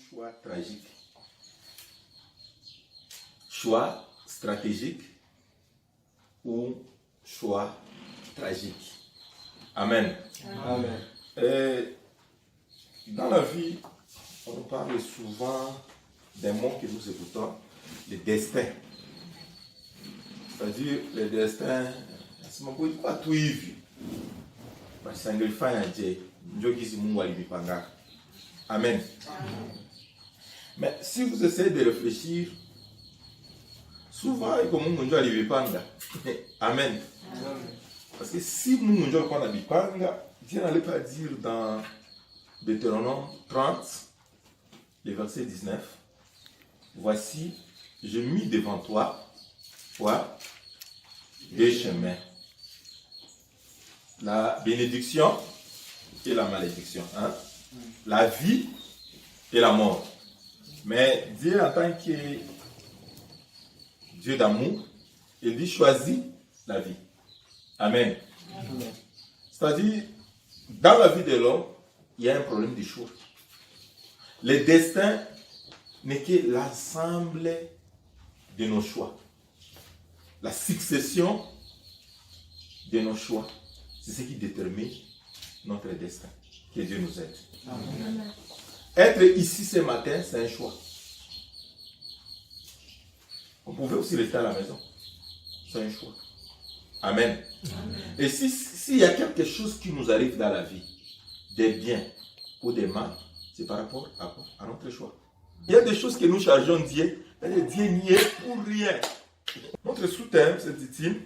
choix tragique. Choix stratégique ou choix tragique. Amen. Amen. Et dans la vie, on nous parle souvent des mots que nous écoutons, le destin. C'est-à-dire, le destin, c'est mon point pas tout vu. Parce que c'est un Amen. Mais si vous essayez de réfléchir, souvent, il y a des Amen. Amen. Parce que si nous ne pas Bipanga, Dieu n'allait pas dire dans Deutéronome 30, le verset 19, voici, je mis devant toi, quoi, deux chemins. La bénédiction et la malédiction. Hein? La vie et la mort. Mais Dieu, en tant que Dieu d'amour, il dit choisis la vie. Amen. Amen. C'est-à-dire, dans la vie de l'homme, il y a un problème de choix. Le destin n'est que l'ensemble de nos choix. La succession de nos choix, c'est ce qui détermine notre destin. Que Dieu nous aide. Amen. Être ici ce matin, c'est un choix. On pouvait aussi rester à la maison. C'est un choix. Amen. Amen. Et s'il y a quelque chose qui nous arrive dans la vie, des biens ou des mal, c'est par rapport à notre choix. Il y a des choses que nous chargeons Dieu, mais Dieu n'y est pour rien. Notre sous-thème, c'est dit-il,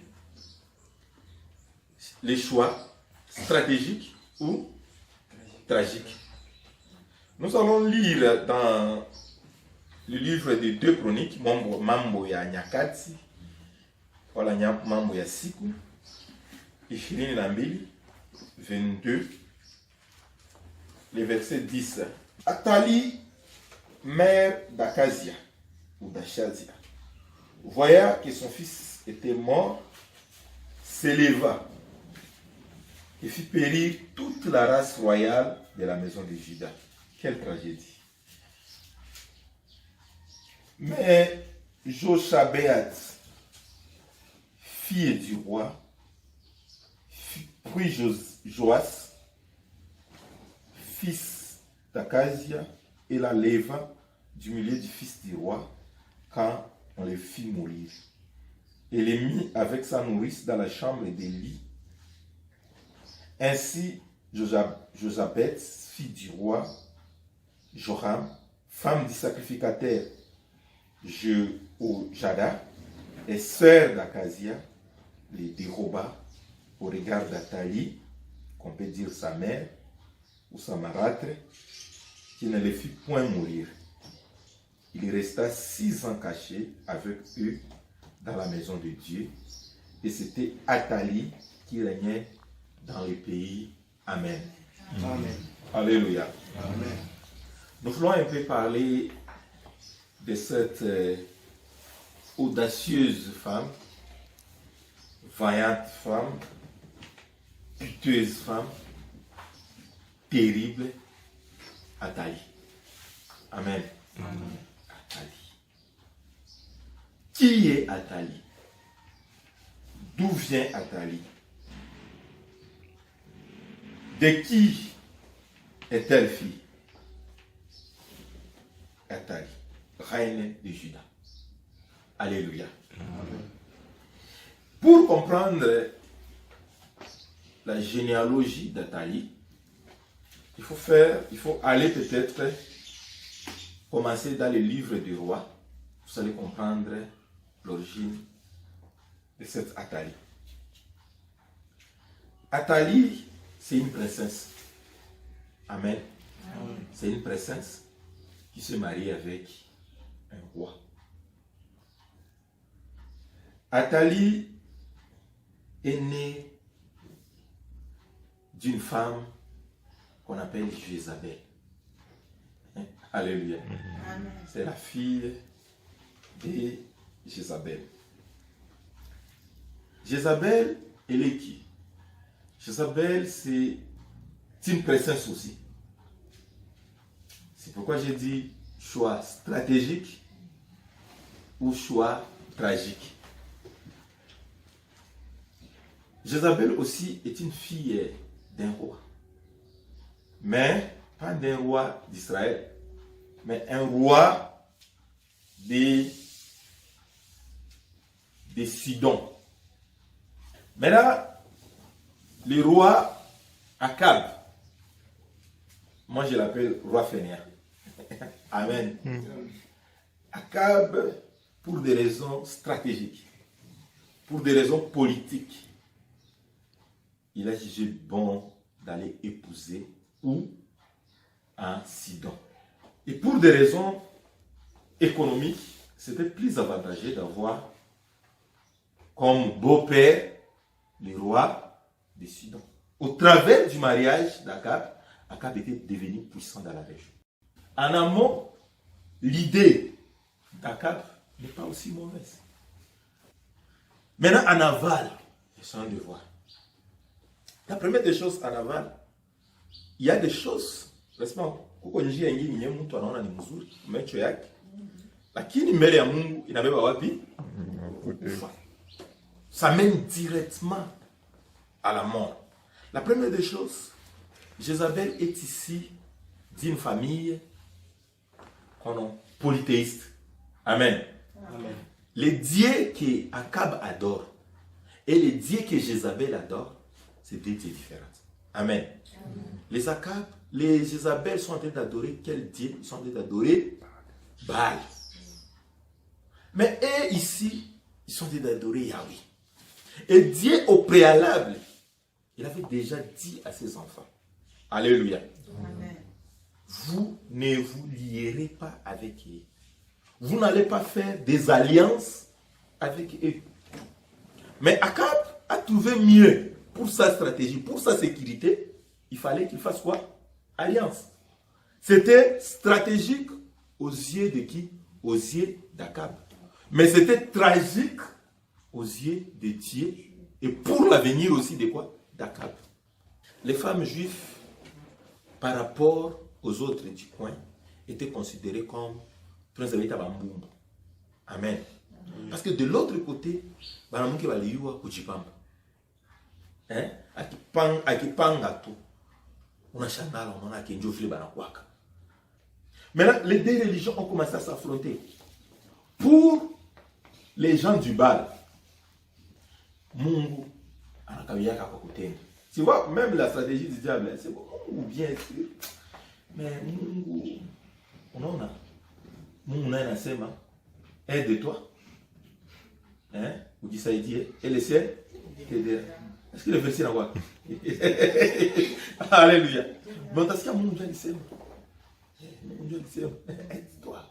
les choix stratégiques ou tragiques. Nous allons lire dans le livre des 2 Chroniques, Mambo ya Nyakati, wala Mambo ya Siku, 22, 22, le verset 10. Atali, mère d'Akazia, ou d'Achazia, voyant que son fils était mort, s'éleva et fit périr toute la race royale de la maison de Juda. Quelle tragédie. Mais Joshabéat, fille du roi, prit Joas, fils d'Akazia, et la leva du milieu du fils du roi, quand on le fit mourir. Et les mit avec sa nourrice dans la chambre des lits. Ainsi, Josabeth, fille du roi, Joram, femme du sacrificateur Jehojada, et sœur d'Akazia, les déroba au regard d'Athalie, qu'on peut dire sa mère, ou sa marâtre, qui ne les fit point mourir. Il resta 6 ans caché avec eux dans la maison de Dieu, et c'était Athalie qui régnait dans le pays. Amen. Amen. Alléluia. Amen. Nous voulons un peu parler de cette audacieuse femme, vaillante femme, piteuse femme, terrible, Athalie. Amen. Amen. Athalie. Qui est Athalie? D'où vient Athalie? De qui est-elle fille? Athalie, reine de Juda. Alléluia. Amen. Pour comprendre la généalogie d'Athalie, il faut aller peut-être commencer dans le livre du roi. Vous allez comprendre l'origine de cette Athalie. Athalie, c'est une princesse. Amen. Amen. C'est une princesse qui se marie avec un roi. Athalie est née d'une femme qu'on appelle Jézabel. Alléluia. Amen. C'est la fille de Jézabel. Jézabel, elle est qui? Jézabel, c'est une princesse aussi. C'est pourquoi j'ai dit choix stratégique ou choix tragique. Jézabel aussi est une fille d'un roi. Mais pas d'un roi d'Israël, mais un roi des Sidon. Mais là, le roi Akab, moi je l'appelle roi fainéant. Amen. Akab, pour des raisons stratégiques, pour des raisons politiques, il a jugé bon d'aller épouser ou un Sidon. Et pour des raisons économiques, c'était plus avantageux d'avoir comme beau-père le roi de Sidon. Au travers du mariage d'Akab, Akab était devenu puissant dans la région. En amont, l'idée d'Akab n'est pas aussi mauvaise. Maintenant, en aval, c'est un devoir. La première des choses en aval, il y a des choses, ça mène directement à la mort. La première des choses, Jézabel est ici d'une famille polythéiste. Amen. Amen. Les dieux que Akab adore et les dieux que Jézabel adore, c'est deux dieux différents. Amen. Amen. Les Jézabel sont en train d'adorer quel dieu? Ils sont en train d'adorer Baal. Mais eux ici, ils sont en train d'adorer Yahweh. Et Dieu au préalable, il avait déjà dit à ses enfants, alléluia, Amen. vous ne vous lierez pas avec eux. Vous n'allez pas faire des alliances avec eux. Mais Akab a trouvé mieux pour sa stratégie, pour sa sécurité. Il fallait qu'il fasse quoi? Alliance. C'était stratégique aux yeux de qui? Aux yeux d'Akab. Mais c'était tragique aux yeux de Dieu et pour l'avenir aussi de quoi? D'Akab. Les femmes juives, par rapport aux autres du coin, étaient considérées comme Amen. Parce que de l'autre côté, maintenant, les deux religions ont commencé à s'affronter. Pour les gens du Baal, Mungu anakawiyaka kwa kutenda. Tu vois, même la stratégie du diable, c'est Mungu bien sûr. Mais Mungu, unaona, Mungu naye anasema, aide-toi. Ujisaidie. Et le ciel t'aidera. Est-ce que le verset est là? Alléluia. Mais parce que Mungu alisema, Mungu alisema, aide-toi.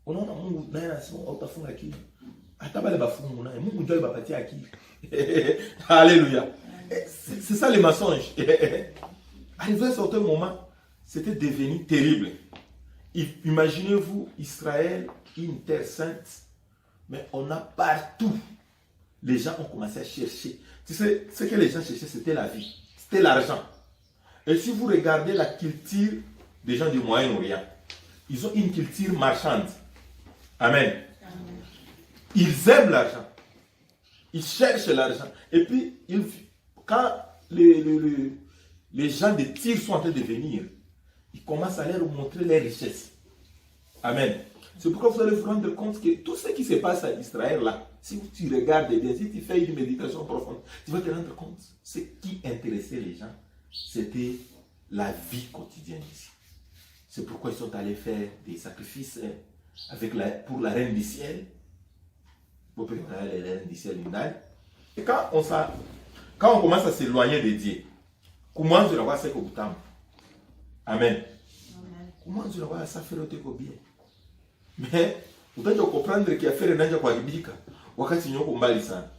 Unaona Mungu naye anasema utafunga akili. Hata bale bafungu naye Mungu ndio alibapatia akili. Alléluia. C'est ça les mensonges. Arrivé à un certain moment, c'était devenu terrible. Imaginez-vous Israël, une terre sainte, mais on a partout. Les gens ont commencé à chercher. Tu sais, ce que les gens cherchaient, c'était la vie, c'était l'argent. Et si vous regardez la culture des gens du Moyen-Orient, ils ont une culture marchande. Amen. Ils aiment l'argent. Ils cherchent l'argent. Et puis, quand les gens de Tyr sont en train de venir, ils commencent à leur montrer les richesses. Amen. C'est pourquoi vous allez vous rendre compte que tout ce qui se passe à Israël là, si tu regardes bien, si tu fais une méditation profonde, tu vas te rendre compte, ce qui intéressait les gens, c'était la vie quotidienne ici. C'est pourquoi ils sont allés faire des sacrifices pour la reine du ciel. Et quand on commence à s'éloigner de Dieu, comment je la vois ça au bout. Amen. Comment je la vois ça faire au bien. Mais vous devez comprendre qu'il y a fait un kwa bibika wakati nyoko mbali sana.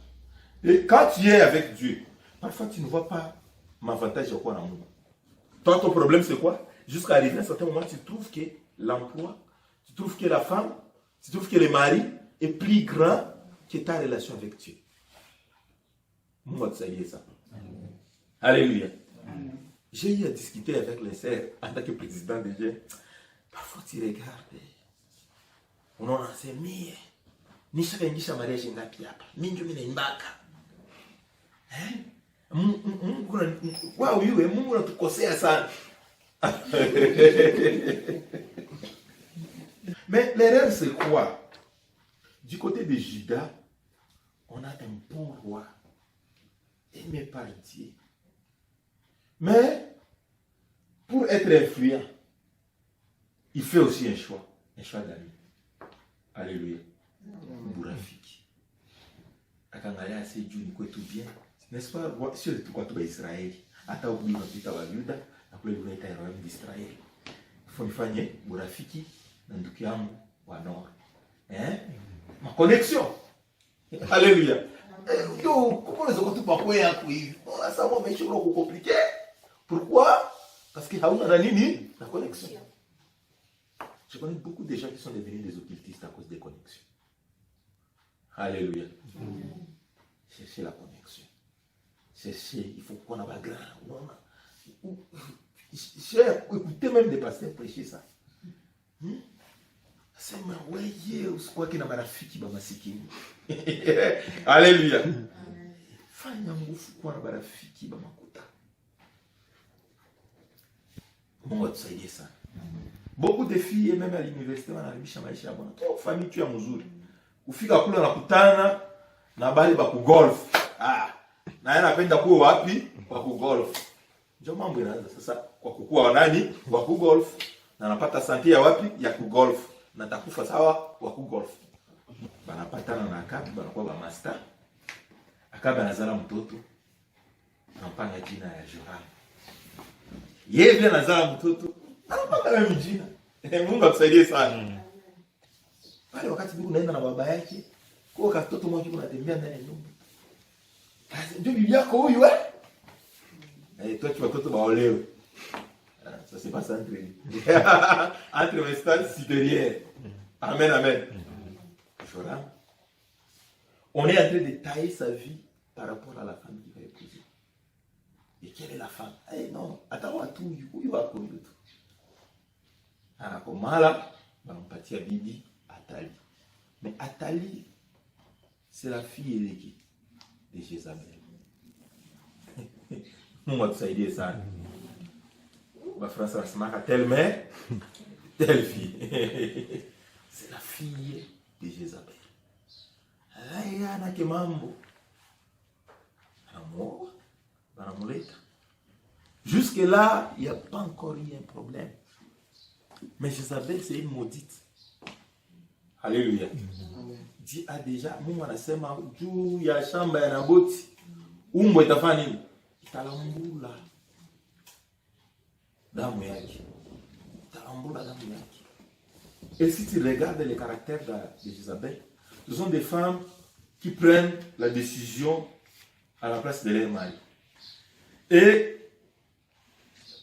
Et quand tu es avec Dieu, parfois tu ne vois pas l'avantage de quoi dans le monde. Toi, ton problème c'est quoi? Jusqu'à arriver à un certain moment, tu trouves que l'emploi, tu trouves que la femme, tu trouves que le mari est plus grand que ta relation avec Dieu. Moi, ça y est ça. Alléluia. J'ai eu à discuter avec les sœurs en tant que président de Dieu. Parfois tu regardes, Unaona semie. Nishakaingisha mariage ngapi hapa? Mimi ndio mimi naimbaka. Mungu wao yule Mungu anatukosea sana. Mais l'erreur c'est quoi? Du côté de Judas, on a un bon roi aimé par Dieu. Mais pour être influent, il fait aussi un choix d'ami. Alléluia. Burafiki. Akangalia assez juu ni kwetu bien. N'est-ce pas? Sio tu kwa tuba Israeli. Hata ukui unapita wa Yuda na kule unaita Royaume d'Israël. Faut nifanye burafiki na ndugu yangu wa Nord. Ma connexion. Alléluia. Yo, comment les autres pas quoi yako hivi? On ça va mais c'est trop compliqué. Pourquoi? Parce que hauna na nini? La connexion. Je connais beaucoup de gens qui sont devenus des occultistes à cause des connexions. Alléluia. Cherchez la connexion. Cherchez, il faut qu'on ait la grande. Écoutez même des pasteurs prêcher ça. Sema weye usikwake na marafiki ba masikini. Alléluia. Fanya nguvu kuwa na marafiki ba makuta. Mungu atusaidie sana. Beaucoup de filles même à l'université wanaharibisha maisha ya bwana. Toa famille tu ya mzuri. Ufika kule nakutana na bali ba ku golf. Na yeye anapenda kuwa wapi? Kwa ku golf. Ndio mambo inaanza sasa kwa kukua nani? Wa ku golf. Na anapata santia ya wapi? Ya ku golf. Na takufa sawa wa ku golf. Banapatana na akabi banakuwa ba master. Akabi anazala mtoto. Anampanga jina ya Joram. Yeye pia anazala mtoto. Anampanga mimi jina. Mungu atusaidie sana. Pale wakati bibi unaenda na baba yake, kwa katoto mmoja unatembea ndani ya nyumba. Ndio bibi yako huyu toi tu watoto baolewe. Ça c'est pas ça entre les instances supérieures. Amen, amen. Joram. On est en train de tailler sa vie par rapport à la femme qu'il va épouser. Et quelle est la femme? Non, attends, huyu wako huyu tu. Anakomala, banampatia bibi Athalie. Mais Athalie, c'est la fille élégée de Jézabel. Mungu atusaidie sana. Bafrasa wasemaka telle mère, telle fille. C'est la fille de Jézabel. Ana ke mambo. Anamuoa, banamuleta. Jusque là, il n'y a pas encore eu un problème. Mais Jézabel, c'est une maudite. Alléluia. Dieu a déjà, Mungu anasema juu ya shamba ya Naboti, umbo itafanya nini? Italambula damu yake. Italambula damu yake. Et si tu regardes les caractères de Jézabel, ce sont des femmes qui prennent la décision à la place de leur mari. Et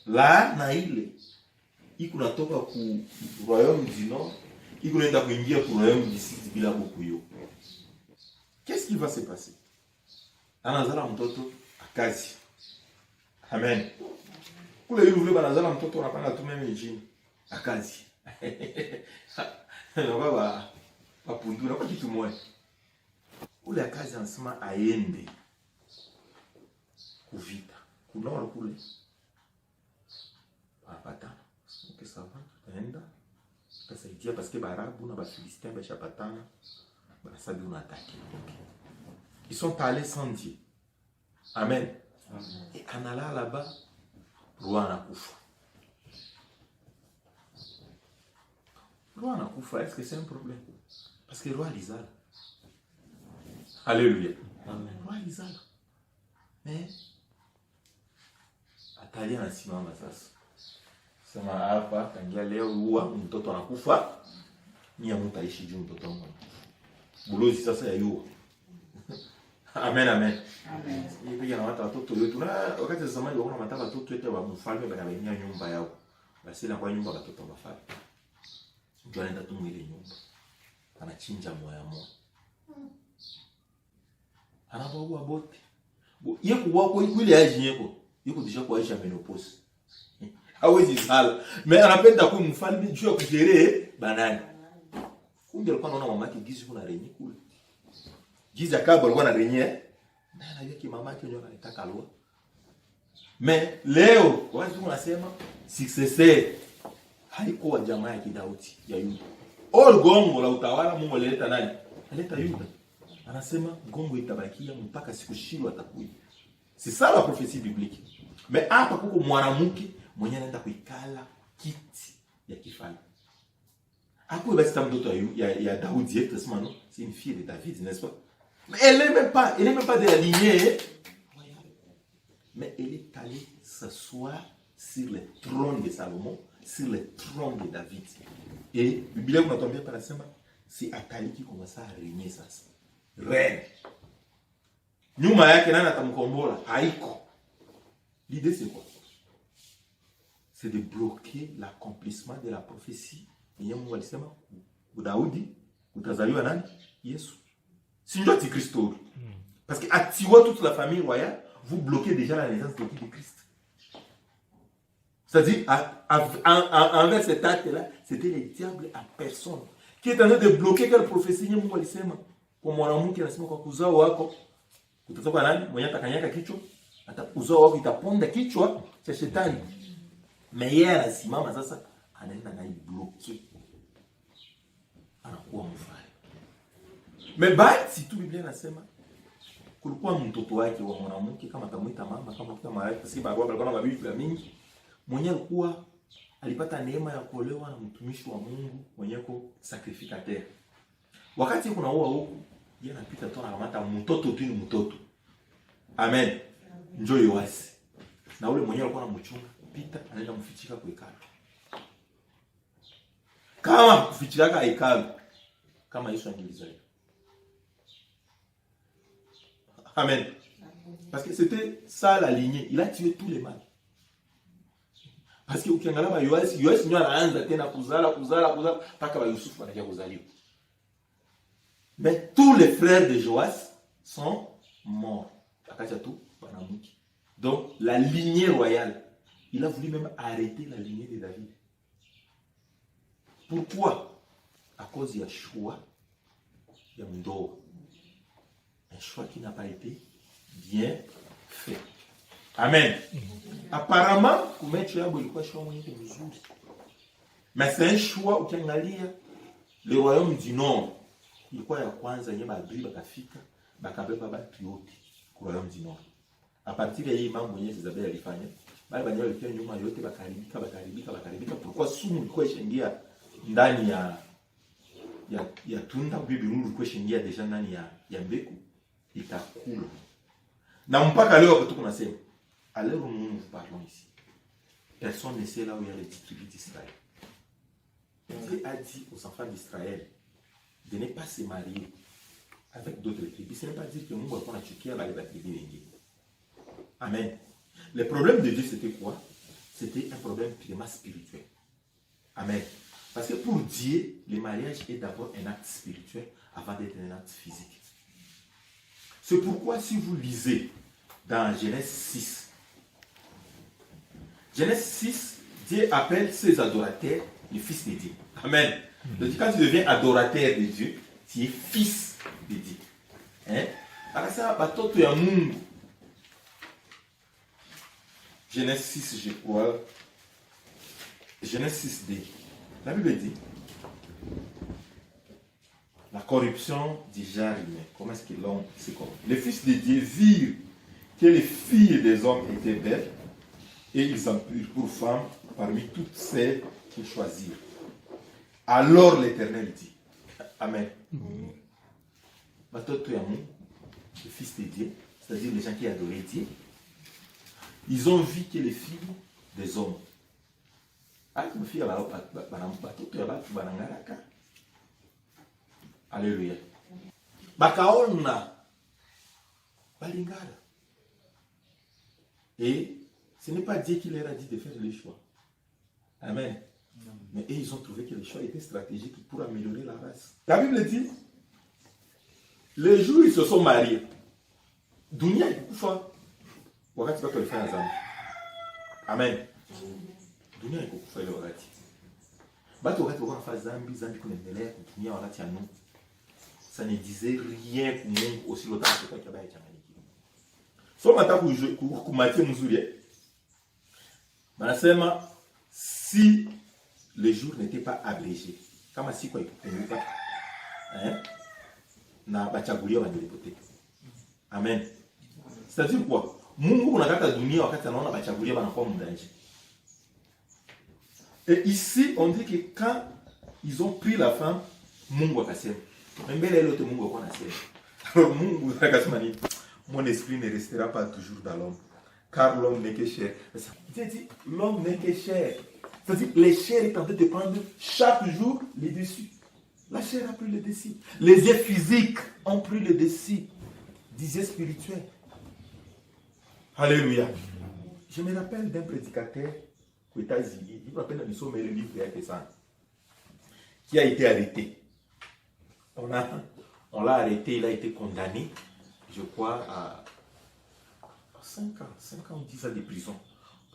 là, naile, iko natoka ku royaume du Nord, iko naenda kuingia ku royaume du Sud bila kukuyo. Qu'est-ce qui va se passer? Anazala mtoto akazi. Amen. Kule yule banazala mtoto anapanga tu meme jini. Akazi. Baba apundura kwa kitu moja. Ule akazi anasema aende kuvita. Kunaona kule. Apatana. Ok, ça va. Tutaenda. Tutasaidia parce que Barabu na Bafilistin bashapatana. Banasabi unataki. Okay. Ils sont allés sans Dieu. Amen. Et analala là-bas, roi anakufa. Roi anakufa, est-ce que c'est un problème? Parce que roi alizala. Alléluia. Amen. Roi alizala. Mais Athalie anasimama sasa. Sema hapa tangia leo huwa mtoto anakufa, ni mtaishi juu mtoto wangu. Bulozi sasa ya yuwa. Amen, amen. Amen. Hivi yana watoto wetu na wakati wa zamani walikuwa wanataka watoto wetu wa mfalme banabenia nyumba yao. Basi na kwa nyumba watoto wa mfalme. Ndio anaenda tu mwile nyumba. Anachinja moya moya. Anabaua bote. Yeko wako ile aje yeko. Yeko deja kwa aisha menopause. Hawezi sala. Mais anapenda kuwa mfalme juu ya kujere banani. Kumbe alikuwa anaona mama yake gizi kuna renye kule. Gizi akaba alikuwa na renye. Na anajua ki mama yake ndio anataka alua. Mais leo watu wanasema successeur haikuwa jamaa ya Daudi ya Yuda. All gongo la utawala Mungu alileta nani? Alileta Yuda. Anasema gongo itabakia mpaka siku Shilo atakuja. C'est ça la prophétie biblique. Mais hapa kuko mwanamke mwenye anaenda kuikala kiti ya kifalme. Hapo basi mtoto ya Daudi yetu sema non, c'est une fille de David, n'est-ce pas? Mais elle n'est même pas de la lignée. Mais elle est allée s'asseoir sur le trône de Salomon, sur le trône de David. Et la Bible nous tombe par la semaine, c'est Atali qui commence à régner ça. Reine. Nyuma yake nani atamkombola? Haiko. L'idée c'est quoi? C'est de bloquer l'accomplissement de la prophétie. Et Mungu alisema Daudi utazaliwa nani? Yesu. Si ndio Kristo. Parce que atiwa toute la famille royale, vous bloquez déjà la naissance de Christ. C'est-à-dire, envers cet acte-là, c'était le diable en personne qui est en train de bloquer quelle prophétie Mungu alisema kwa mwanamke anasema kwa kuzao wako utatoka nani? Mwenye atakanyaka kichwa, hata uzao wako itaponda kichwa cha shetani. Mais yeye anasimama sasa anaenda na bloquer. Anakuwa mfano. Mais basi tu Biblia inasema kulikuwa mtoto wake wa mwanamke kama tamuita mama kama malaika si barua alikuwa na mabibi mingi mwenye alipata neema ya kuolewa na mtumishi wa Mungu mwenye ko sacrificateur. Wakati kuna huko yeye anapita tu anakamata mtoto tu ni mtoto. Amen. Njoo Yoasi. Na ule mwenye alikuwa anamchunga pita anaenda mfichika kwa hekalu. Kama kufichika hekalu kama Yesu angelizoea. Amen. Parce que c'était ça la lignée. Il a tué tous les mâles. Parce que ukiangalia ba Yoasi ndio anaanza tena kuzala mpaka ba Yusufu wanakia kuzaliwa. Mais tous les frères de Joas sont morts. Akachatou banamuki. Donc la lignée royale, il a voulu même arrêter la lignée de David. Pourquoi? À cause du choix de Mdoa. Un choix qui n'a pas été bien fait. Amen. Apparemment, kumecho yabo ilikuwa choix mwenye mzuri. Mais c'est un choix ukiangalia le royaume du nord. Ilikuwa ya kwanza yenye Babeli bakafika, bakabeba watu yote kwa royaume du nord. A partir ya hii mambo yenye Isabel alifanya, bali banyo walifanya nyuma yote bakaribika. Pourquoi sumu ilikuwa ishaingia ndani ya tunda bibi nuru ilikuwa ishaingia deja ndani ya mbegu itakula. Na mpaka leo watu kunasema, à l'heure où nous parlons ici, personne ne sait là où il y a les tribus d'Israël. Dieu a dit aux enfants d'Israël de ne pas se marier avec d'autres tribus. Ce n'est pas dire que nous allons chukia la tribu n'engine. Amen. Le problème de Dieu, c'était quoi? C'était un problème purement spirituel. Amen. Parce que pour Dieu, le mariage est d'abord un acte spirituel avant d'être un acte physique. C'est pourquoi si vous lisez dans Genèse 6, Genèse 6, Dieu appelle ses adorateurs les fils de Dieu. Amen. Donc quand tu deviens adorateur de Dieu, tu es fils de Dieu. Hein? Alors ça, batoto ya Mungu. Genèse 6, je crois. Genèse 6D. La Bible dit la corruption du genre humain. Comment est-ce que l'homme se corrompt? Les fils de Dieu virent que les filles des hommes étaient belles et ils en prirent pour femmes parmi toutes celles qu'ils choisirent. Alors l'Éternel dit, Amen. Les fils de Dieu, c'est-à-dire les gens qui adoraient Dieu, ils ont vu que les filles des hommes. Alléluia. Bakaona balingara. Et ce n'est pas Dieu qui leur a dit de faire le choix. Amen. Mais ils ont trouvé que le choix était stratégique pour améliorer la race. La Bible dit, les jours où ils se sont mariés, dunia ikukufa wakati watu walifanya zambi. Amen. Dunia ikukufa ile wakati. Batu wakati walikuwa wanafanya zambi kunaendelea kutumia wakati ya Nuhu. Ça ne disait rien pour Mungu aussi longtemps que kwa kibaya changanyikiwa. So mata kumatie mzuri Manasema si le jour n'était pas abrégé, kama siku haikupunguka na bachaguliwa wangelipotea. Amen. C'est-à-dire quoi? Mungu unakata dunia wakati anaona bachaguliwa wanakuwa mdanje. Et ici, on dit que quand ils ont pris la femme, Mungu akasema. Mbele ile yote Mungu alikuwa anasema. Alors Mungu akasema nini? Mon esprit ne restera pas toujours dans l'homme, car l'homme n'est que chair. Dieu dit, l'homme n'est que chair. C'est-à-dire, les chairs est en train de prendre chaque jour les dessus. La chair a pris le dessus. Les yeux physiques ont pris le dessus. Des yeux spirituels. Alléluia. Je me rappelle d'un prédicateur aux États-Unis, il me rappelle un sommet le livre qui a été arrêté. On l'a arrêté, il a été condamné, je crois, à 5 ans ou 10 ans de prison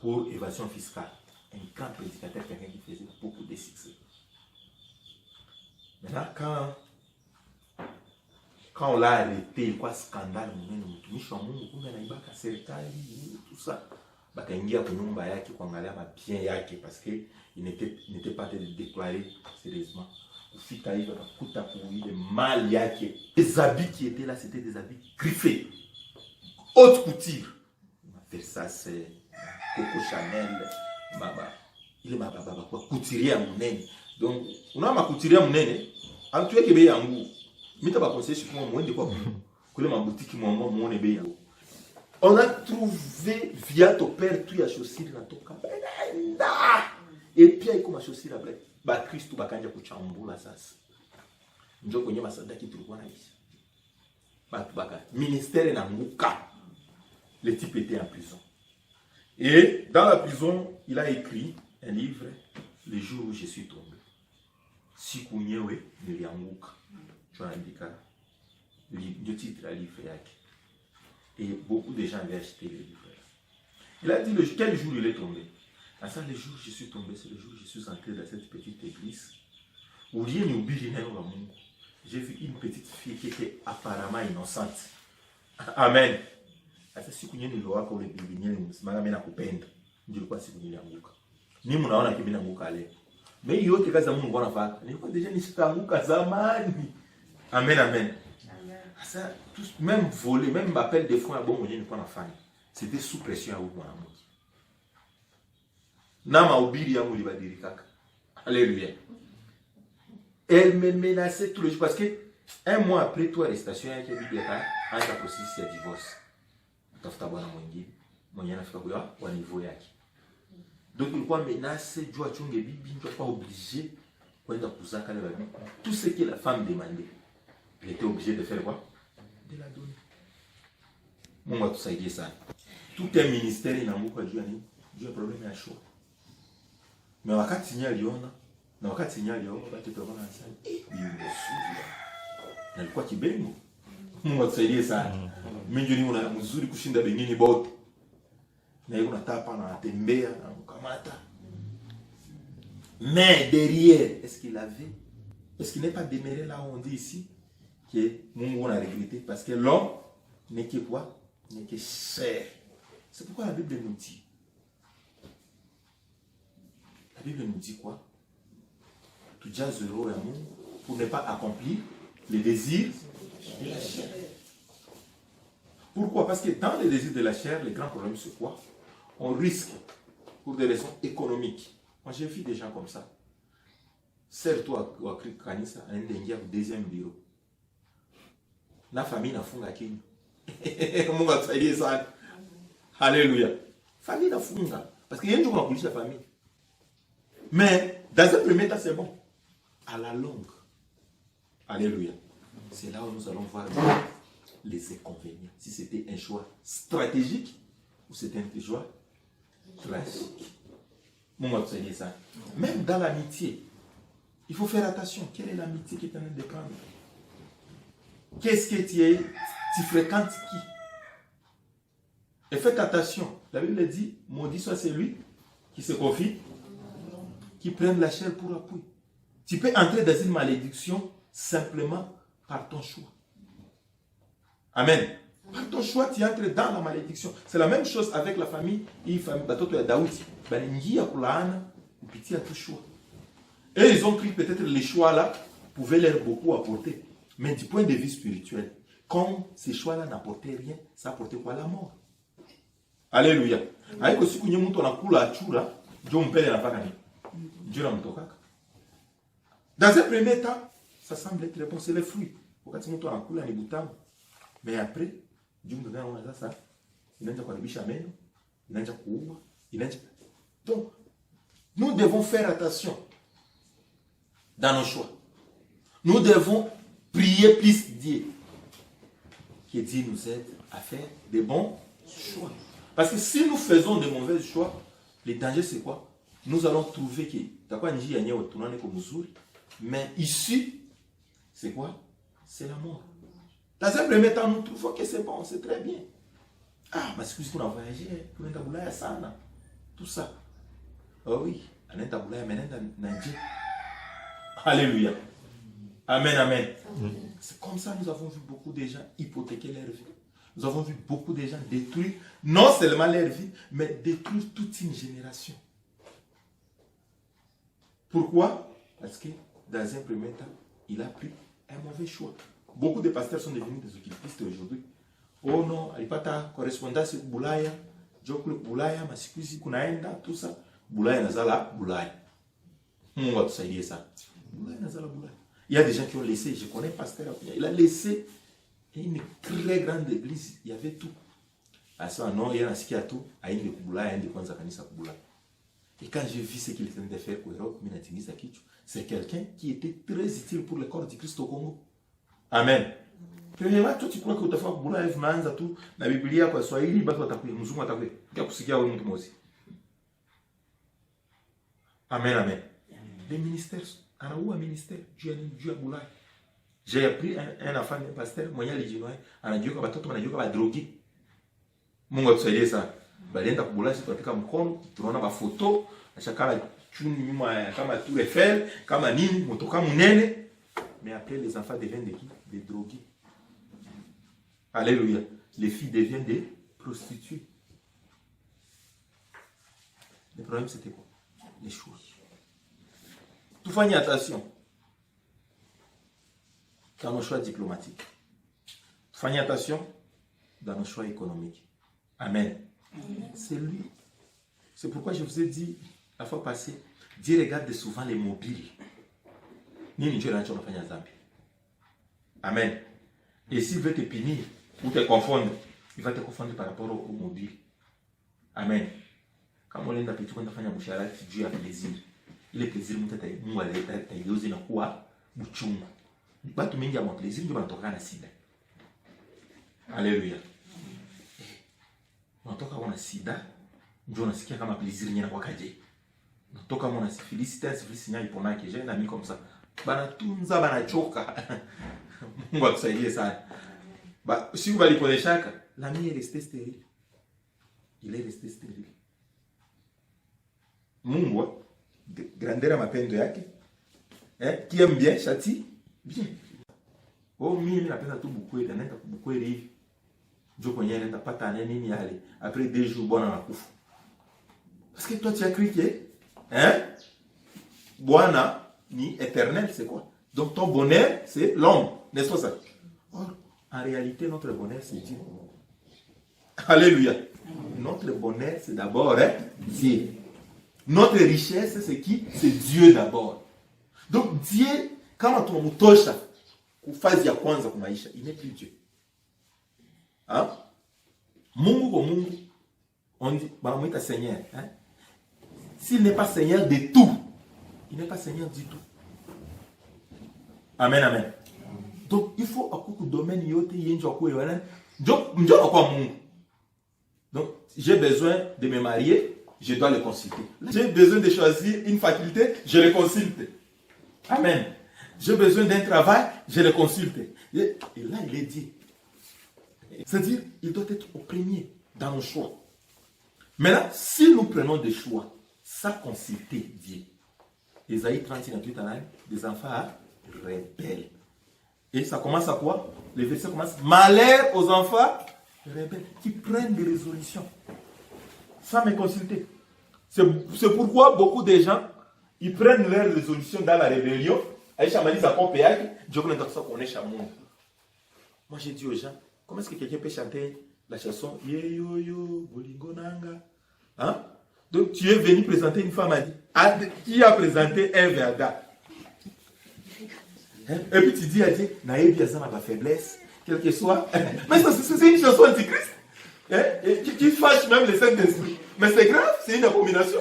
pour évasion fiscale. Un grand prédicateur, quelqu'un qui faisait beaucoup de succès. Maintenant, quand on l'a arrêté, quoi, scandale, tout ça. Bakaingia kwa nyumba yake kuangalia mabien yake parce que il n'était pas déclaré sérieusement. Ufika hivyo akakuta kuile mali yake. Les habits qui étaient là, c'était des habits griffés. Haute couture. Versace, Coco Chanel, ile mababa kwa couturier munene. Donc, una ma couturier munene, antuye ke bei yangu. Mita ba conseiller sur moi mwende kwa kule maboutique mwamwa muone bei yangu. On a trouvé via ton père tout ya chaussure na toka. Et puis il comme chaussure après. Ba Kristo bakanja kuchambula sasa. Ndio kwenye masadaki tulikuwa naishi. Batu baka ministère na nguka. Le type était en prison. Et dans la prison, il a écrit un livre, Le jour où je suis tombé. Siku nyewe nilianguka. Tunaandika le titre à livre yake. Et beaucoup de gens avaient acheté le livre. Il a dit quel jour il est tombé. À ça, le jour où je suis tombé, c'est le jour où je suis entré dans cette petite église. Où rien n'oublie rien au monde. J'ai vu une petite fille qui était apparemment innocente. Amen. À ça, si vous avez une loi pour les bébés, vous avez une coupende. Je ne sais pas si vous avez une loi. Ni vous avez une loi. Mais il y a des gens qui ont déjà une loi. Amen, amen. Ça, tous, même voler, même m'appelle des fois à bon moyen de prendre la famille. C'était sous pression à vous, mon amour. Nama obiri ya muli badiri kaka. Alléluia. Elle me menaçait tous les jours parce que un mois après toi arrestation yake bibi aka processus ya divorce. Tafuta bwana mwingine. Mwenye anafika kwa niveau yake. Donc ilikuwa menace juu achunge bibi, ndio pas obligé kwenda kuzaka le babi. Tout ce que la femme demandait, il était obligé de faire quoi? De la donner. Mungu atusaidie sana. Tout un ministère inaanguka juu ya nini? Juu ya problème ya choix. Mais wakati nya aliona na wakati nya aliona watu tunaona sana nimesudi. Na alikuwa kibengo. Mungu atusaidie sana. Mimi ndio ni mzuri kushinda bengine bote. Na yeye unatapa na atembea na mkamata. Mais derrière, est-ce qu'il avait? Est-ce qu'il n'est pas demeuré là où on dit ici que Mungu a regretté parce que l'homme n'est que quoi? N'est que chair. C'est pourquoi la Bible nous dit. La Bible nous dit quoi? Tu déjà zéro amour pour ne pas accomplir les désirs de la chair. Pourquoi? Parce que dans les désirs de la chair, le grand problème c'est quoi? On risque pour des raisons économiques. Moi j'ai vu des gens comme ça. Serre-toi à Kanisa, un dengue au deuxième bureau. La famille n'a funga kini. Mungu atusaidie sana. Alléluia. Famille n'a funga. Parce qu'il y a un jour on a la famille. Mais dans un premier temps, c'est bon. À la longue. Alléluia. C'est là où nous allons voir les inconvénients. Si c'était un choix stratégique ou c'était un choix classique. Mungu atusaidie sana. Même dans l'amitié, il faut faire attention. Quelle est l'amitié qui est en train de prendre? Qu'est-ce que tu fréquentes qui? Et faites attention. La Bible dit, maudit soit celui qui se confie, qui prenne la chair pour appui. Tu peux entrer dans une malédiction simplement par ton choix. Amen. Par ton choix, tu entres dans la malédiction. C'est la même chose avec la famille. Batoto ya Daoudi. Balingia kulaana kupitia tu choix. Et ils ont cru peut-être les choix là pouvaient leur beaucoup apporter. Mais du point de vue spirituel, comme ces choix-là n'apportaient rien, ça apportait quoi? La mort. Alléluia. Aiko siku nye mtu anakula achura, ndio mpele anafanya nini? Ndio anamtokaka. Dans un premier temps, ça semble être bon, c'est les fruits. Wakati mtu anakula ni butamu. Mais après, ndio mtu anaona sasa inaanza kuharibisha meno, inaanza kuua, inaanza. Donc, nous devons faire attention dans nos choix. Nous devons prier plus Dieu. Que Dieu nous aide à faire des bons choix. Parce que si nous faisons de mauvais choix, le danger c'est quoi? Nous allons trouver que mais ici, c'est quoi? C'est la mort. Dans un premier temps, nous trouvons que c'est bon, c'est très bien. Ah, parce que qu'on a voyagé, on est à sana. Tout ça. Oh oui, on est à Alléluia. Amen, amen. C'est comme ça nous avons vu beaucoup de gens hypothéquer leur vie. Nous avons vu beaucoup de gens détruire non seulement leur vie, mais détruire toute une génération. Pourquoi? Parce que dans un premier temps, il a pris un mauvais choix. Beaucoup de pasteurs sont devenus des occultistes aujourd'hui. Oh non, alipata correspondance Bulaya, Jokule Bulaya, masikuzi kunaenda, tout ça. Bulaya nazala Bulaya. Mungu atusaidie ça. Bulaya nazala Bulaya. Il y a des gens qui ont laissé, je connais un pasteur, il a laissé une très grande église, il y avait tout. À ce moment, il y a un tout, il y a une Bulaya, il y a une kanisa Bulaya. Et quand j'ai vu ce qu'il était en train de faire pour l'Europe, c'est quelqu'un qui était très utile pour le corps du Christ au Congo. Amen. Premièrement, toi tu crois que utafaa kubula hivi naanza tu na Biblia kwa Swahili basi watakuja mzungu atakuja. Kia kusikia wewe mtu mmoja. Amen, amen. Les ministères, anaua ministère, Dieu a bulai. J'ai appris un enfant de pasteur mwenye alijinoa anajiweka watoto wanajiweka ba drogi. Mungu atusaidie sana. Balienda kubula sisi tunataka mkono, tunaona ba photo, ashakala chuni nyuma kama Tour Eiffel, kama nini, motoka munene. Mais après les enfants deviennent des qui? Des drogués. Alléluia. Les filles deviennent des prostituées. Le problème c'était quoi? Les choses. Tout fait attention. Dans nos choix diplomatiques. Tout fait attention dans nos choix économiques. Amen. C'est lui. C'est pourquoi je vous ai dit la fois passée, Dieu regarde souvent les mobiles. Nini Dieu n'a pas fait Zambi. Amen. Et s'il veut te punir ou te confondre, il va te confondre par rapport au mobile. Amen. Quand on l'a petit, on a fait un mouchara, Dieu a plaisir. Il est plaisir, Mungu aleta yozi na kuwa buchungu. Batu mingi ya plaisir ndio wanatoka na sida. Alléluia. Unatoka una sida, ndio unasikia kama plaisir nyina kwa kaje. Unatoka una syphilis nya ipona keje na mimi comme ça. Banatunza banachoka. Mungu atusaidie sana. Si vous allez connaître chaque, l'ami est resté stérile. Il est resté stérile. Mungu grandeur mapendo yake. Qui aime bien châtie bien. Oh mimi napenda tu bukweli, anaenda kubukweli hivi. Ndio kwenye anaenda pata nini yale. Après 2 jours bwana anakufa. Parce que toi tu as cru que Bwana ni éternel, c'est quoi? Donc ton bonheur c'est l'homme, n'est-ce pas ça? Or, en réalité notre bonheur c'est Dieu. Alléluia. Notre bonheur c'est d'abord Dieu. Notre richesse c'est qui? C'est Dieu d'abord. Donc Dieu kama tunamtosha kufazi ya kwanza kwa maisha, il n'est plus Dieu. Hein? Mungu kwa Mungu, on dit banamuita Seigneur, hein? S'il n'est pas Seigneur de tout, il n'est pas Seigneur du tout. Amen, amen. Donc il faut akuku domaine yote yenjo kwa yona. Njo kwa Mungu. Donc j'ai besoin de me marier, je dois le consulter. J'ai besoin de choisir une faculté, je le consulte. Amen. J'ai besoin d'un travail, je le consulte. Et là, il est dit. C'est-à-dire, il doit être au premier dans nos choix. Maintenant, si nous prenons des choix sans consulter Dieu, Ésaïe 38, des enfants rebelles. Et ça commence à quoi? Le verset commence. Malheur aux enfants rebelles qui prennent des résolutions sans me consulter. C'est pourquoi beaucoup de gens, ils prennent leurs résolutions dans la rébellion. Aïcha m'a dit ça pour péage. Dieu connaît ça qu'on est chamon. Moi j'ai dit aux gens, comment est-ce que quelqu'un peut chanter la chanson Ye yo yo bolingo nanga? Hein? Donc tu es venu présenter une femme à dit. Qui a présenté Ève et Adam? Hein? Et puis tu dis à Dieu, naïe bien ça ma faiblesse, quel que soit. Mais c'est une chanson antichrist. Hein? Et qui fâche même les sept esprits. Mais c'est grave, c'est une abomination.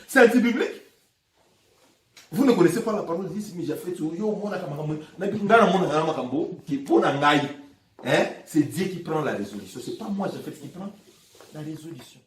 C'est anti-biblique. Vous ne connaissez pas la parole de Dieu, mais j'ai fait tout. C'est Dieu qui prend la résolution. Ce n'est pas moi, j'ai fait qui prend la résolution.